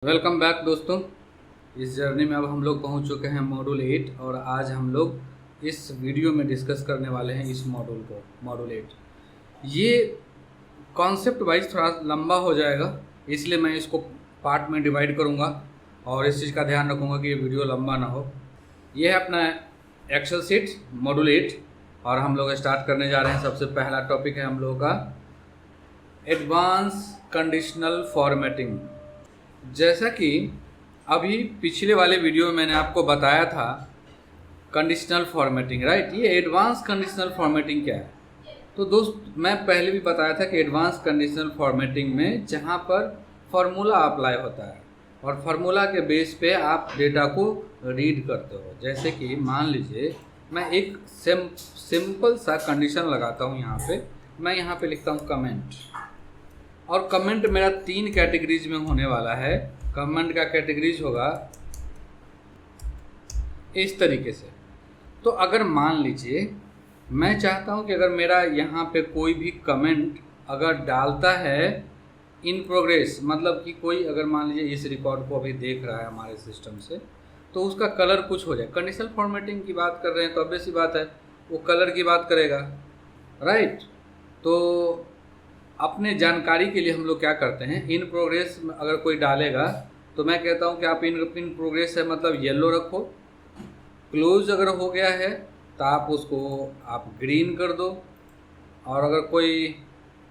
Welcome back दोस्तों। इस journey में अब हम लोग पहुंच चुके हैं मॉड्यूल 8 और आज हम लोग इस वीडियो में डिस्कस करने वाले हैं इस मॉड्यूल 8। ये कॉन्सेप्ट वाइज थोड़ा लंबा हो जाएगा, इसलिए मैं इसको पार्ट में डिवाइड करूंगा और इस चीज़ का ध्यान रखूंगा कि ये वीडियो लंबा ना हो। ये है अपना एक्सेल शीट मॉड्यूल 8 और हम लोग स्टार्ट करने जा रहे हैं। सबसे पहला टॉपिक है हम लोगों का एडवांस कंडीशनल फॉर्मेटिंग। जैसा कि अभी पिछले वाले वीडियो में मैंने आपको बताया था कंडीशनल फॉर्मेटिंग, राइट। ये एडवांस कंडीशनल फॉर्मेटिंग क्या है? तो दोस्त मैं पहले भी बताया था कि एडवांस कंडीशनल फॉर्मेटिंग में जहाँ पर फार्मूला अप्लाई होता है और फार्मूला के बेस पे आप डेटा को रीड करते हो। जैसे कि मान लीजिए मैं एक सिंपल सा कंडीशन लगाता हूँ यहाँ पे। मैं यहाँ पे लिखता हूँ कमेंट, और कमेंट मेरा 3 कैटेगरीज में होने वाला है। कमेंट का कैटेगरीज होगा इस तरीके से। तो अगर मान लीजिए मैं चाहता हूं कि अगर मेरा यहाँ पे कोई भी कमेंट अगर डालता है इन प्रोग्रेस, मतलब कि कोई अगर मान लीजिए इस रिकॉर्ड को अभी देख रहा है हमारे सिस्टम से, तो उसका कलर कुछ हो जाए। कंडीशनल फॉर्मेटिंग की बात कर रहे हैं तो ऑब्वियस सी बात है वो कलर की बात करेगा, राइट। तो अपने जानकारी के लिए हम लोग क्या करते हैं, इन प्रोग्रेस अगर कोई डालेगा तो मैं कहता हूं कि आप इन प्रोग्रेस है मतलब येलो रखो। क्लोज अगर हो गया है तो आप उसको आप ग्रीन कर दो, और अगर कोई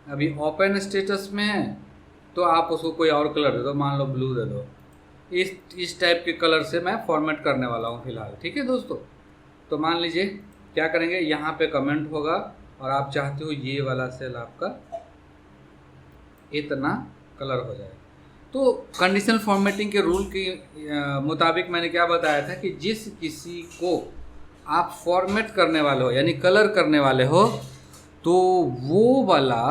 अभी ओपन स्टेटस में है तो आप उसको कोई और कलर दे दो, मान लो ब्लू दे दो। इस टाइप के कलर से मैं फॉर्मेट करने वाला हूँ फिलहाल, ठीक है दोस्तों। तो मान लीजिए क्या करेंगे, यहाँ पे कमेंट होगा और आप चाहते हो ये वाला सेल आपका इतना कलर हो जाए। तो कंडीशनल फॉर्मेटिंग के रूल के मुताबिक मैंने क्या बताया था कि जिस किसी को आप फॉर्मेट करने वाले हो यानी कलर करने वाले हो, तो वो वाला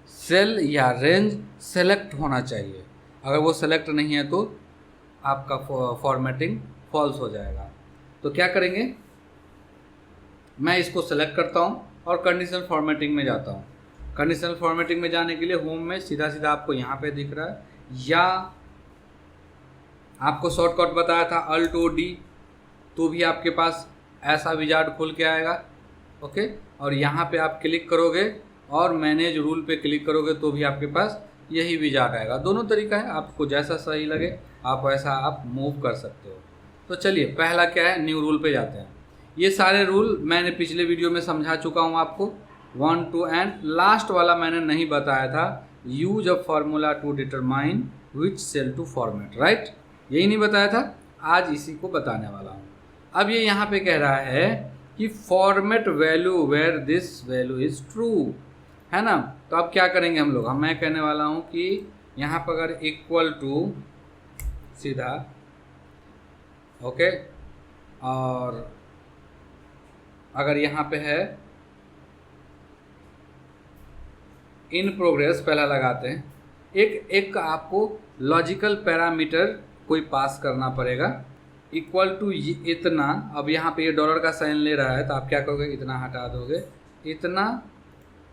सेल या रेंज सेलेक्ट होना चाहिए। अगर वो सेलेक्ट नहीं है तो आपका फॉर्मेटिंग फॉल्स हो जाएगा। तो क्या करेंगे, मैं इसको सेलेक्ट करता हूँ और कंडीशनल फॉर्मेटिंग में जाता हूँ। कंडीशनल फॉर्मेटिंग में जाने के लिए होम में सीधा आपको यहाँ पे दिख रहा है, या आपको शॉर्टकट बताया था अल्ट ओ डी, तो भी आपके पास ऐसा विजार्ड खुल के आएगा, ओके। और यहाँ पे आप क्लिक करोगे और मैनेज रूल पे क्लिक करोगे तो भी आपके पास यही विजार्ड आएगा। दोनों तरीका है, आपको जैसा सही लगे आप वैसा आप मूव कर सकते हो। तो चलिए पहला क्या है, न्यू रूल पे जाते हैं। ये सारे रूल मैंने पिछले वीडियो में समझा चुका हूँ आपको, 1 2 एंड लास्ट वाला मैंने नहीं बताया था, use a formula to determine which cell to format, right. यही नहीं बताया था, आज इसी को बताने वाला हूँ। अब ये यहाँ पे कह रहा है कि format value where this value is true, है ना। तो अब क्या करेंगे हम लोग, मैं कहने वाला हूँ कि यहाँ पर अगर इक्वल टू सीधा, ओके, और अगर यहाँ पे है इन प्रोग्रेस पहला लगाते हैं। एक आपको लॉजिकल पैरामीटर कोई पास करना पड़ेगा, इक्वल टू इतना। अब यहाँ पे ये डॉलर का साइन ले रहा है तो आप क्या करोगे, इतना हटा दोगे, इतना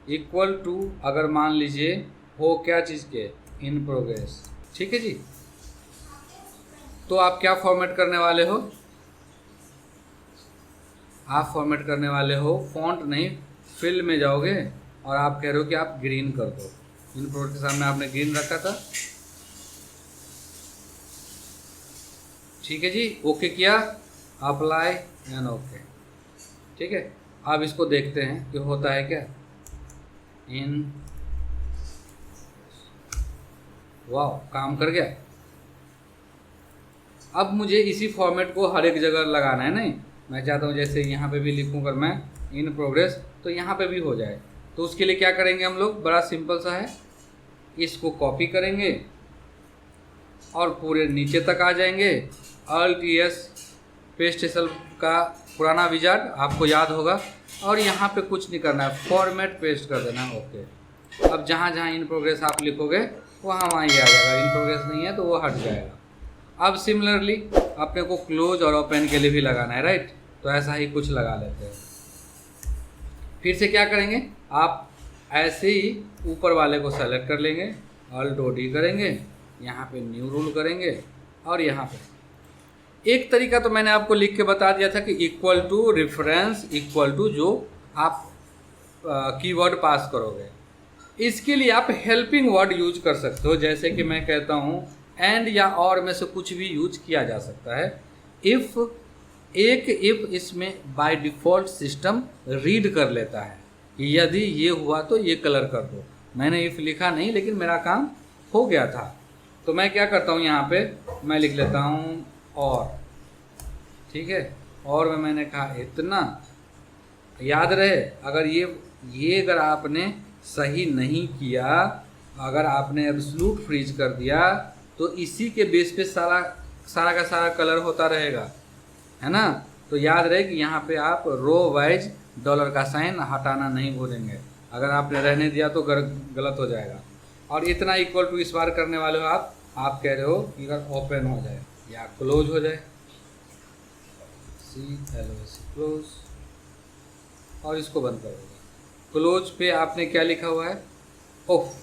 इक्वल टू अगर मान लीजिए हो क्या चीज़ के इन प्रोग्रेस, ठीक है जी। तो आप क्या फॉर्मेट करने वाले हो, आप फॉर्मेट करने वाले हो फॉन्ट नहीं, फिल में जाओगे और आप कह रहे हो कि आप ग्रीन कर दो। इन प्रोडक्ट के सामने आपने ग्रीन रखा था, ठीक है जी। ओके किया, अप्लाई एंड ओके, ठीक है। अब इसको देखते हैं कि होता है क्या। इन वाह, काम कर गया। अब मुझे इसी फॉर्मेट को हर एक जगह लगाना है, नहीं मैं चाहता हूँ जैसे यहाँ पे भी लिखूँ अगर मैं इन प्रोग्रेस तो यहाँ पे भी हो जाए। तो उसके लिए क्या करेंगे हम लोग, बड़ा सिंपल सा है, इसको कॉपी करेंगे और पूरे नीचे तक आ जाएंगे। अल्ट एस पेस्ट सेल का पुराना विजार्ड आपको याद होगा, और यहाँ पे कुछ नहीं करना है, फॉर्मेट पेस्ट कर देना है, ओके। अब जहाँ जहाँ इन प्रोग्रेस आप लिखोगे वहाँ ये आ जाएगा, इन प्रोग्रेस नहीं है तो वो हट जाएगा। अब सिमिलरली अपने को क्लोज और ओपन के लिए भी लगाना है, राइट। तो ऐसा ही कुछ लगा लेते हैं। फिर से क्या करेंगे, आप ऐसे ही ऊपर वाले को सेलेक्ट कर लेंगे, अल्ट ओ डी करेंगे यहाँ पे न्यू रूल करेंगे और यहाँ पे एक तरीका तो मैंने आपको लिख के बता दिया था कि equal to reference equal to जो आप कीवर्ड पास करोगे। इसके लिए आप हेल्पिंग वर्ड यूज कर सकते हो, जैसे कि मैं कहता हूँ एंड या और में से कुछ भी यूज किया जा सकता है। इफ़ इसमें बाय डिफ़ॉल्ट सिस्टम रीड कर लेता है कि यदि ये हुआ तो ये कलर कर दो। मैंने इफ़ लिखा नहीं लेकिन मेरा काम हो गया था, तो मैं क्या करता हूँ यहाँ पे मैं लिख लेता हूँ और, ठीक है। और में मैंने कहा इतना, याद रहे अगर ये अगर आपने सही नहीं किया, अगर आपने एब्सोल्यूट फ्रीज कर दिया तो इसी के बेस पे सारा का सारा कलर होता रहेगा, है ना। तो याद रहे कि यहाँ पे आप रो वाइज डॉलर का साइन हटाना नहीं भूलेंगे। अगर आपने रहने दिया तो गलत हो जाएगा। और इतना इक्वल टू इस बार करने वाले हो आप कह रहे हो कि अगर ओपन हो जाए या क्लोज हो जाए, CLOC क्लोज, और इसको बंद करोगे। क्लोज पे आपने क्या लिखा हुआ है, ओफ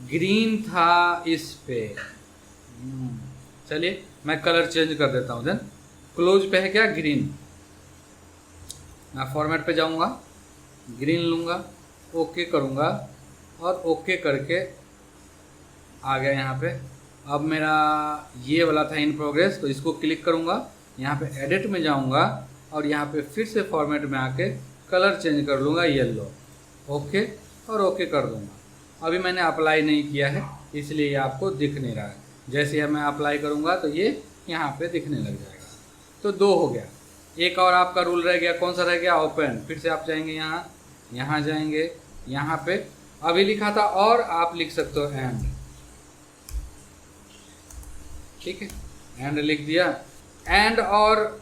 ग्रीन था इस पे। चलिए मैं कलर चेंज कर देता हूँ। देन क्लोज पे है क्या, ग्रीन। मैं फॉर्मेट पे जाऊँगा, ग्रीन लूँगा, ओके करूँगा और ओके करके आ गया यहाँ पे। अब मेरा ये वाला था इन प्रोग्रेस, तो इसको क्लिक करूँगा, यहाँ पे एडिट में जाऊँगा और यहाँ पे फिर से फॉर्मेट में आके कलर चेंज कर लूँगा येलो, ओके और ओके कर दूँगा। अभी मैंने अप्लाई नहीं किया है इसलिए ये आपको दिख नहीं रहा है। जैसे मैं अप्लाई करूँगा तो ये यहाँ पे दिखने लग जाएगा। तो 2 हो गया। एक और आपका रूल रह गया, कौन सा रह गया, ओपन। फिर से आप जाएंगे यहाँ जाएंगे, यहाँ पे अभी लिखा था और, आप लिख सकते हो एंड, ठीक है। एंड लिख दिया। एंड और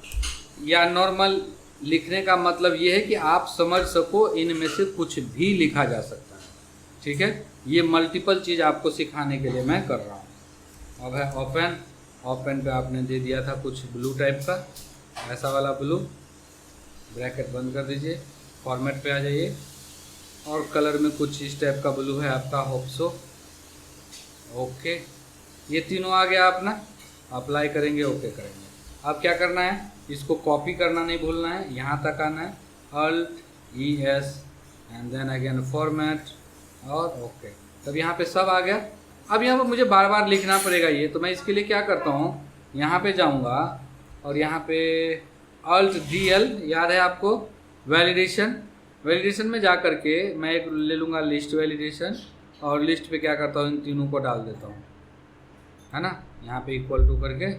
या नॉर्मल लिखने का मतलब ये है कि आप समझ सको इनमें से कुछ भी लिखा जा सकता है, ठीक है। ये मल्टीपल चीज़ आपको सिखाने के लिए मैं कर रहा हूँ। अब है ओपन। ओपन पे आपने दे दिया था कुछ ब्लू टाइप का, ऐसा वाला ब्लू। ब्रैकेट बंद कर दीजिए, फॉर्मेट पे आ जाइए और कलर में कुछ इस टाइप का ब्लू है आपका, होप सो, ओके। ये तीनों आ गया अपना। अप्लाई करेंगे, ओके करेंगे। अब क्या करना है, इसको कॉपी करना नहीं भूलना है, यहाँ तक आना है, Alt ES and then again format और ओके। तब यहाँ पे सब आ गया। अब यहाँ पर मुझे बार बार लिखना पड़ेगा ये, तो मैं इसके लिए क्या करता हूँ, यहाँ पे जाऊँगा और यहाँ पे Alt DL, याद है आपको, वैलिडेशन में जा करके मैं एक ले लूँगा लिस्ट वैलिडेशन, और लिस्ट पे क्या करता हूँ, इन तीनों को डाल देता हूँ, है ना। यहाँ पे इक्वल टू करके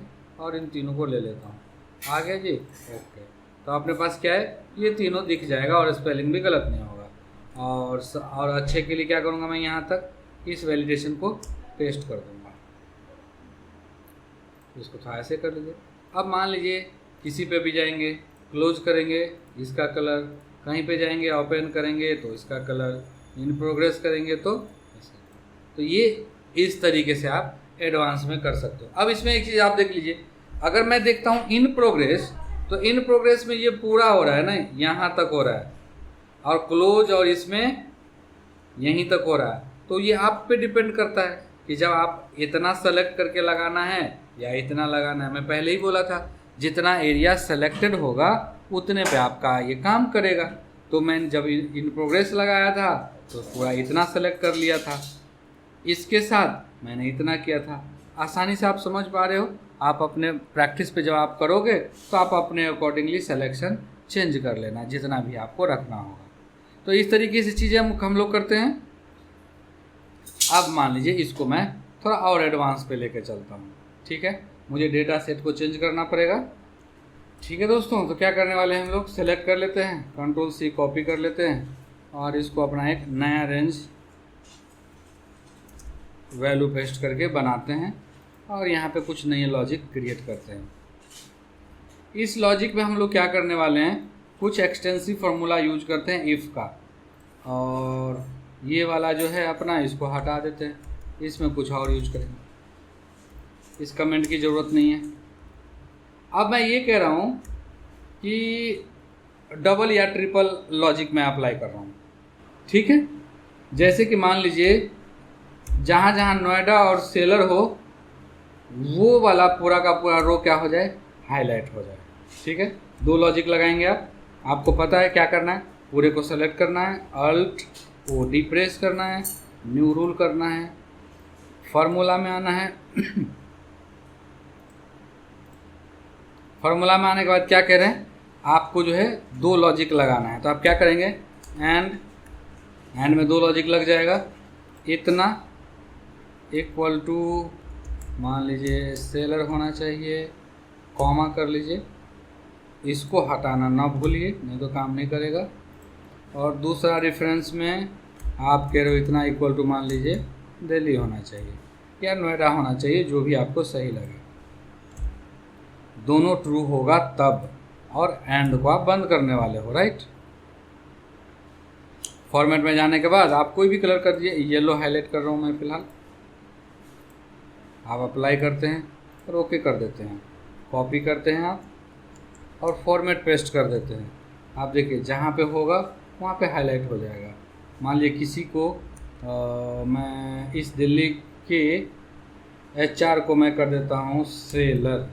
और इन तीनों को ले लेता हूँ। आ गया जी, ओके। तो अपने पास क्या है, ये तीनों दिख जाएगा और स्पेलिंग भी गलत नहीं होगा। और अच्छे के लिए क्या करूँगा, मैं यहाँ तक इस वैलिडेशन को पेस्ट कर दूँगा। इसको थोड़ा ऐसे कर लीजिए। अब मान लीजिए किसी पे भी जाएंगे, क्लोज करेंगे, इसका कलर, कहीं पे जाएंगे ओपन करेंगे तो इसका कलर, इन प्रोग्रेस करेंगे तो ये इस तरीके से आप एडवांस में कर सकते हो। अब इसमें एक चीज़ आप देख लीजिए, अगर मैं देखता हूँ इन प्रोग्रेस, तो इन प्रोग्रेस में ये पूरा हो रहा है ना, यहाँ तक हो रहा है, और क्लोज और इसमें यहीं तक हो रहा है। तो ये आप पे डिपेंड करता है कि जब आप इतना सेलेक्ट करके लगाना है या इतना लगाना है। मैं पहले ही बोला था जितना एरिया सेलेक्टेड होगा उतने पे आपका ये काम करेगा। तो मैंने जब इन प्रोग्रेस लगाया था तो पूरा इतना सेलेक्ट कर लिया था, इसके साथ मैंने इतना किया था। आसानी से आप समझ पा रहे हो। आप अपने प्रैक्टिस पे जब आप करोगे तो आप अपने अकॉर्डिंगली सिलेक्शन चेंज कर लेना जितना भी आपको रखना होगा। तो इस तरीके से चीज़ें हम लोग करते हैं। अब मान लीजिए इसको मैं थोड़ा और एडवांस पे लेके चलता हूँ, ठीक है। मुझे डेटा सेट को चेंज करना पड़ेगा, ठीक है दोस्तों। तो क्या करने वाले हैं, हम लोग सेलेक्ट कर लेते हैं, Ctrl+C कॉपी कर लेते हैं और इसको अपना एक नया रेंज वैल्यू पेस्ट करके बनाते हैं और यहाँ पे कुछ नए लॉजिक क्रिएट करते हैं। इस लॉजिक में हम लोग क्या करने वाले हैं, कुछ एक्सटेंसिव फार्मूला यूज करते हैं इफ़ का, और ये वाला जो है अपना इसको हटा देते हैं, इसमें कुछ और यूज करेंगे, इस कमेंट की ज़रूरत नहीं है। अब मैं ये कह रहा हूँ कि डबल या ट्रिपल लॉजिक मैं अप्लाई कर रहा हूँ, ठीक है। जैसे कि मान लीजिए जहाँ जहाँ नोएडा और सेलर हो वो वाला पूरा का पूरा रो क्या हो जाए, हाईलाइट हो जाए। ठीक है, 2 लॉजिक लगाएंगे आप। आपको पता है क्या करना है, पूरे को सेलेक्ट करना है, अल्ट ओ डी प्रेस करना है, न्यू रूल करना है, फार्मूला में आना है। फार्मूला में आने के बाद क्या कह रहे हैं, आपको जो है 2 लॉजिक लगाना है। तो आप क्या करेंगे, एंड में 2 लॉजिक लग जाएगा। इतना इक्वल टू मान लीजिए सेलर होना चाहिए, कॉमा कर लीजिए, इसको हटाना ना भूलिए नहीं तो काम नहीं करेगा। और दूसरा रेफरेंस में आप कह रहे हो इतना इक्वल टू मान लीजिए दिल्ली होना चाहिए या नोएडा होना चाहिए, जो भी आपको सही लगे। दोनों ट्रू होगा तब, और एंड को आप बंद करने वाले हो, राइट। फॉर्मेट में जाने के बाद आप कोई भी कलर कर दीजिए, येलो हाईलाइट कर रहा हूँ मैं फ़िलहाल। आप अप्लाई करते हैं और ओके कर देते हैं, कॉपी करते हैं आप और फॉर्मेट पेस्ट कर देते हैं। आप देखिए जहाँ पे होगा वहाँ पे हाईलाइट हो जाएगा। मान लीजिए किसी को मैं इस दिल्ली के HR को मैं कर देता हूँ सेलर,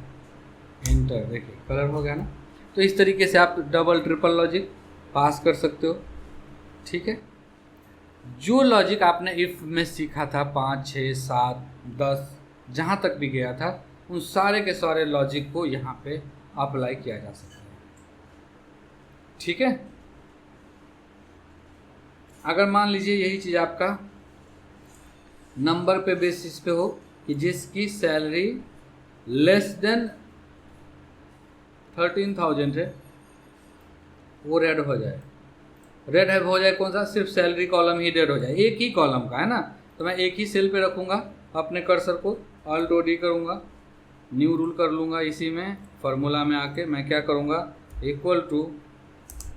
इंटर, देखिए कलर हो गया ना। तो इस तरीके से आप डबल ट्रिपल लॉजिक पास कर सकते हो। ठीक है, जो लॉजिक आपने इफ़ में सीखा था 5, 6, 7, 10 जहाँ तक भी गया था, उन सारे के सारे लॉजिक को यहाँ पे अप्लाई किया जा सकता है। ठीक है, अगर मान लीजिए यही चीज़ आपका नंबर पे बेसिस पे हो कि जिसकी सैलरी लेस देन 13,000 है, वो रेड हो जाए। रेड है हो जाए कौन सा, सिर्फ सैलरी कॉलम ही रेड हो जाए, एक ही कॉलम का है ना। तो मैं एक ही सेल पे रखूँगा अपने कर्सर को, ऑल्ट ओ डी करूँगा, न्यू रूल कर लूँगा। इसी में फार्मूला में आके मैं क्या करूँगा, इक्वल टू,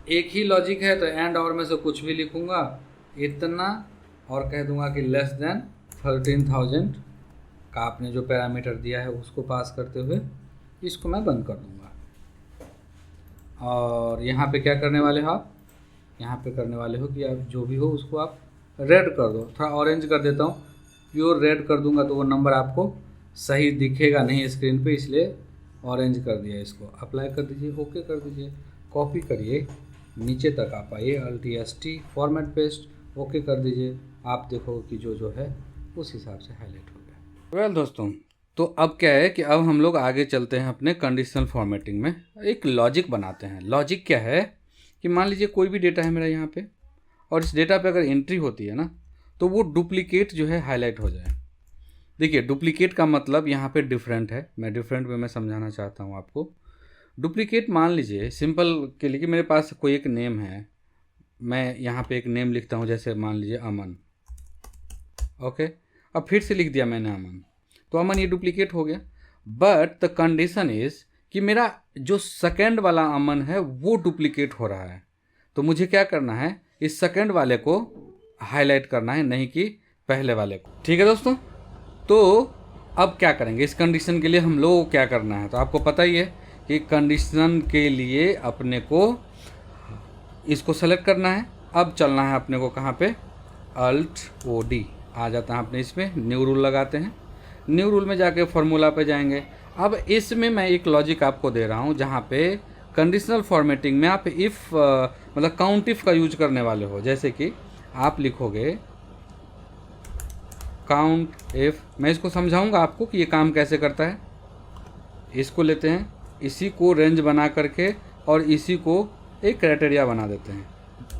एक ही लॉजिक है तो एंड और में से कुछ भी लिखूँगा इतना, और कह दूँगा कि लेस देन 13,000 का आपने जो पैरामीटर दिया है उसको पास करते हुए इसको मैं बंद कर दूँगा। और यहाँ पे क्या करने वाले हो आप, यहाँ पे करने वाले हो कि आप जो भी हो उसको आप रेड कर दो। थोड़ा ऑरेंज कर देता हूँ, प्योर रेड कर दूंगा तो वो नंबर आपको सही दिखेगा नहीं स्क्रीन पे, इसलिए ऑरेंज कर दिया। इसको अप्लाई कर दीजिए, ओके कर दीजिए, कॉपी करिए, नीचे तक आप आइए, alt S T, format paste, okay कर दीजिए। आप देखो कि जो जो है उस हिसाब से हाईलाइट हो गया। वेल दोस्तों, तो अब क्या है कि अब हम लोग आगे चलते हैं अपने कंडीशनल फॉर्मेटिंग में, एक लॉजिक बनाते हैं। लॉजिक क्या है कि मान लीजिए कोई भी डेटा है मेरा यहाँ पे, और इस डेटा पे अगर एंट्री होती है ना, तो वो डुप्लीकेट जो है हाईलाइट हो जाए। देखिए डुप्लीकेट का मतलब यहाँ पे डिफरेंट है, मैं डिफरेंट वे में समझाना चाहता हूँ आपको। डुप्लीकेट मान लीजिए सिंपल के लिए कि मेरे पास कोई एक नेम है, मैं यहाँ पे एक नेम लिखता हूँ, जैसे मान लीजिए अमन, ओके। अब फिर से लिख दिया मैंने अमन, तो अमन ये डुप्लीकेट हो गया। बट द कंडीशन इज़ कि मेरा जो सेकंड वाला अमन है वो डुप्लीकेट हो रहा है, तो मुझे क्या करना है, इस सेकंड वाले को हाईलाइट करना है, नहीं कि पहले वाले को। ठीक है दोस्तों, तो अब क्या करेंगे इस कंडीशन के लिए, हम लोग को क्या करना है। तो आपको पता ही है कि कंडीशन के लिए अपने को इसको सेलेक्ट करना है। अब चलना है अपने को कहाँ पे, अल्ट ओ डी आ जाता है अपने, इसमें न्यू रूल लगाते हैं। न्यू रूल में जाके फार्मूला पे जाएंगे। अब इसमें मैं एक लॉजिक आपको दे रहा हूँ जहाँ पे कंडीशनल फॉर्मेटिंग में आप इफ़ मतलब काउंट इफ़ का यूज करने वाले हो। जैसे कि आप लिखोगे काउंट इफ़, मैं इसको समझाऊंगा आपको कि ये काम कैसे करता है। इसको लेते हैं, इसी को रेंज बना करके और इसी को एक क्राइटेरिया बना देते हैं,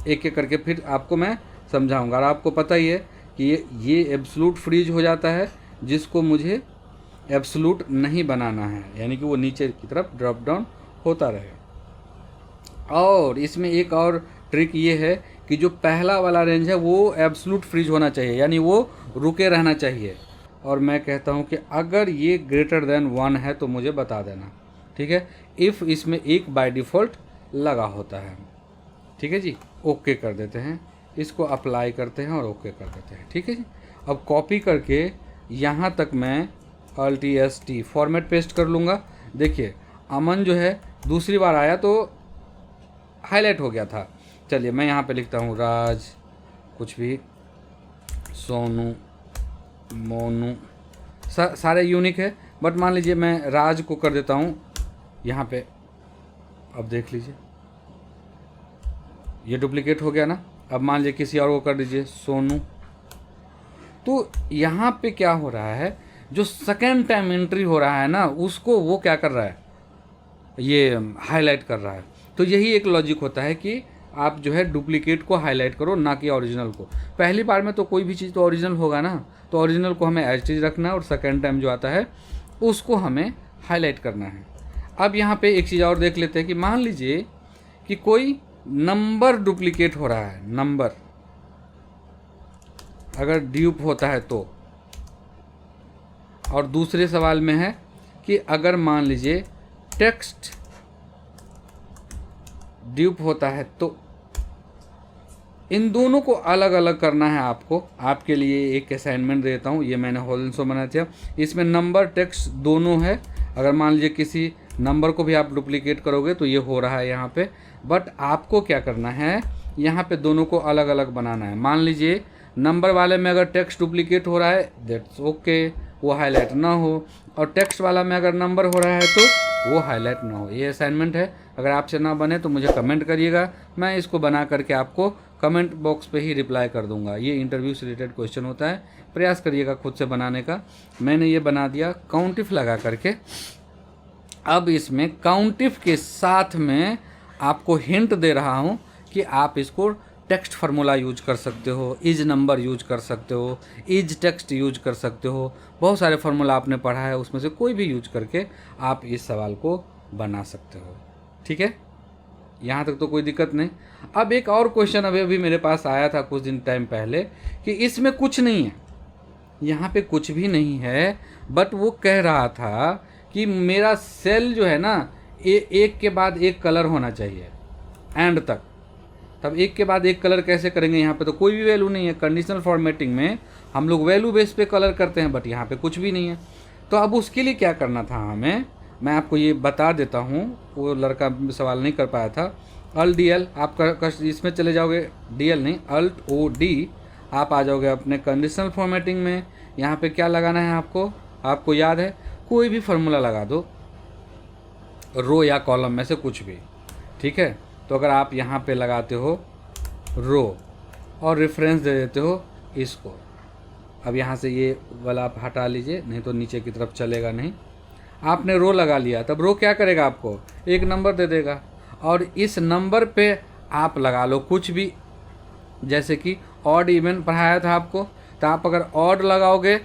एक एक करके फिर आपको मैं समझाऊंगा। और आपको पता ही है कि ये एब्सोल्यूट फ्रीज हो जाता है, जिसको मुझे एब्सोल्यूट नहीं बनाना है, यानी कि वो नीचे की तरफ ड्रॉप डाउन होता रहे। और इसमें एक और ट्रिक ये है कि जो पहला वाला रेंज है वो एब्सोल्यूट फ्रीज होना चाहिए, यानी वो रुके रहना चाहिए। और मैं कहता हूँ कि अगर ये ग्रेटर देन 1 है तो मुझे बता देना, ठीक है। इफ़ इसमें एक बाय डिफ़ॉल्ट लगा होता है, ठीक है जी। ओके कर देते हैं, इसको अप्लाई करते हैं और ओके कर देते हैं, ठीक है जी। अब कॉपी करके यहाँ तक मैं alt S T format paste कर लूँगा। देखिए अमन जो है दूसरी बार आया तो हाईलाइट हो गया था। चलिए मैं यहाँ पे लिखता हूँ राज, कुछ भी, सोनू, मोनू, सारे यूनिक है, बट मान लीजिए मैं राज को कर देता हूँ यहाँ पे, अब देख लीजिए ये डुप्लीकेट हो गया ना। अब मान लीजिए किसी और को कर दीजिए सोनू, तो यहाँ पे क्या हो रहा है, जो सेकेंड टाइम एंट्री हो रहा है ना उसको वो क्या कर रहा है, ये हाईलाइट कर रहा है। तो यही एक लॉजिक होता है कि आप जो है डुप्लीकेट को हाईलाइट करो, ना कि ओरिजिनल को। पहली बार में तो कोई भी चीज़ तो ओरिजिनल होगा ना, तो ओरिजिनल को हमें एज चीज़ रखना है और सेकेंड टाइम जो आता है उसको हमें हाईलाइट करना है। अब यहाँ पे एक चीज़ और देख लेते हैं कि मान लीजिए कि कोई नंबर डुप्लीकेट हो रहा है, नंबर अगर ड्यूप होता है तो, और दूसरे सवाल में है कि अगर मान लीजिए टेक्स्ट ड्यूप होता है तो, इन दोनों को अलग अलग करना है आपको। आपके लिए एक असाइनमेंट देता हूँ, ये मैंने होल्सो बनाया था, इसमें नंबर टेक्स्ट दोनों है। अगर मान लीजिए किसी नंबर को भी आप डुप्लीकेट करोगे तो ये हो रहा है यहाँ पे, बट आपको क्या करना है, यहाँ पे दोनों को अलग अलग बनाना है। मान लीजिए नंबर वाले में अगर टेक्स्ट डुप्लीकेट हो रहा है दैट्स ओके, वो हाईलाइट ना हो, और टेक्स्ट वाला में अगर नंबर हो रहा है तो वो हाईलाइट ना हो। ये असाइनमेंट है, अगर आपसे ना बने तो मुझे कमेंट करिएगा, मैं इसको बना करके आपको कमेंट बॉक्स पे ही रिप्लाई कर दूंगा। ये इंटरव्यू से रिलेटेड क्वेश्चन होता है, प्रयास करिएगा खुद से बनाने का। मैंने ये बना दिया काउंटिफ लगा करके। अब इसमें काउंटिफ के साथ में आपको हिंट दे रहा हूँ कि आप इसको टेक्स्ट फार्मूला यूज कर सकते हो, इज नंबर यूज कर सकते हो, इज टेक्स्ट यूज कर सकते हो। बहुत सारे फार्मूला आपने पढ़ा है, उसमें से कोई भी यूज करके आप इस सवाल को बना सकते हो। ठीक है, यहाँ तक तो कोई दिक्कत नहीं। अब एक और क्वेश्चन अभी मेरे पास आया था कुछ दिन टाइम पहले कि इसमें कुछ नहीं है, यहाँ पे कुछ भी नहीं है, बट वो कह रहा था कि मेरा सेल जो है ना एक के बाद एक कलर होना चाहिए एंड तक। तब एक के बाद एक कलर कैसे करेंगे, यहाँ पे तो कोई भी वैल्यू नहीं है। कंडीशनल फॉर्मेटिंग में हम लोग वैल्यू बेस पे कलर करते हैं, बट यहाँ पे कुछ भी नहीं है। तो अब उसके लिए क्या करना था हमें, मैं आपको ये बता देता हूँ, वो लड़का सवाल नहीं कर पाया था। अल्ट डी एल, आप इसमें चले जाओगे, डी एल नहीं अल्ट ओ डी, आप आ जाओगे अपने कंडीशनल फॉर्मेटिंग में। यहाँ पे क्या लगाना है आपको याद है, कोई भी फार्मूला लगा दो, रो या कॉलम में से कुछ भी। ठीक है, तो अगर आप यहाँ पे लगाते हो रो और रेफरेंस दे देते हो इसको, अब यहाँ से ये वाला आप हटा लीजिए, नहीं तो नीचे की तरफ चलेगा नहीं। आपने रो लगा लिया, तब रो क्या करेगा, आपको एक नंबर दे देगा, और इस नंबर पे आप लगा लो कुछ भी। जैसे कि ऑड इवन पढ़ाया था आपको, तो आप अगर ऑड लगाओगे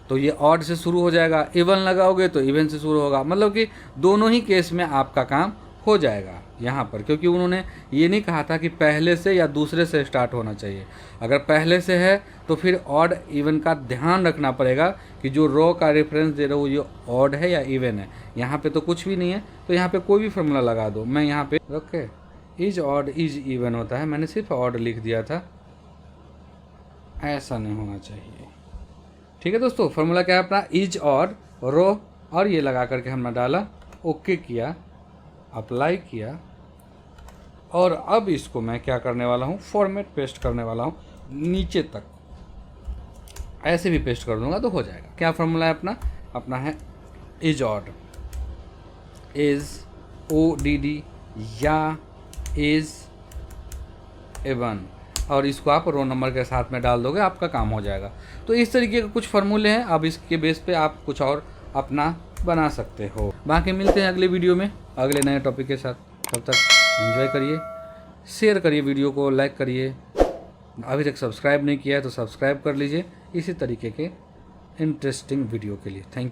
तो ये ऑड से शुरू हो जाएगा, इवन लगाओगे तो इवन से शुरू होगा। मतलब कि दोनों ही केस में आपका काम हो जाएगा यहाँ पर, क्योंकि उन्होंने ये नहीं कहा था कि पहले से या दूसरे से स्टार्ट होना चाहिए। अगर पहले से है तो फिर ऑड इवन का ध्यान रखना पड़ेगा कि जो रो का रेफरेंस दे रहे हो ये ऑड है या इवन है। यहाँ पे तो कुछ भी नहीं है, तो यहाँ पे कोई भी फॉर्मूला लगा दो। मैं यहाँ पे okay is odd is even होता है, मैंने सिर्फ ऑड लिख दिया था, ऐसा नहीं होना चाहिए। ठीक है दोस्तों, फॉर्मूला क्या है अपना, इज ऑड रो, और ये लगा करके हमने डाला, ओके किया, अप्लाई किया, और अब इसको मैं क्या करने वाला हूँ, फॉर्मेट पेस्ट करने वाला हूँ नीचे तक, ऐसे भी पेस्ट कर दूंगा तो हो जाएगा। क्या फॉर्मूला है अपना है is odd, is O D D, या इज इवन, और इसको आप रो नंबर के साथ में डाल दोगे, आपका काम हो जाएगा। तो इस तरीके के कुछ फार्मूले हैं, अब इसके बेस पे आप कुछ और अपना बना सकते हो। बाकी मिलते हैं अगले वीडियो में अगले नए टॉपिक के साथ। तब तक एंजॉय करिए, शेयर करिए वीडियो को, लाइक करिए। अभी तक सब्सक्राइब नहीं किया है तो सब्सक्राइब कर लीजिए इसी तरीके के इंटरेस्टिंग वीडियो के लिए। Thank you.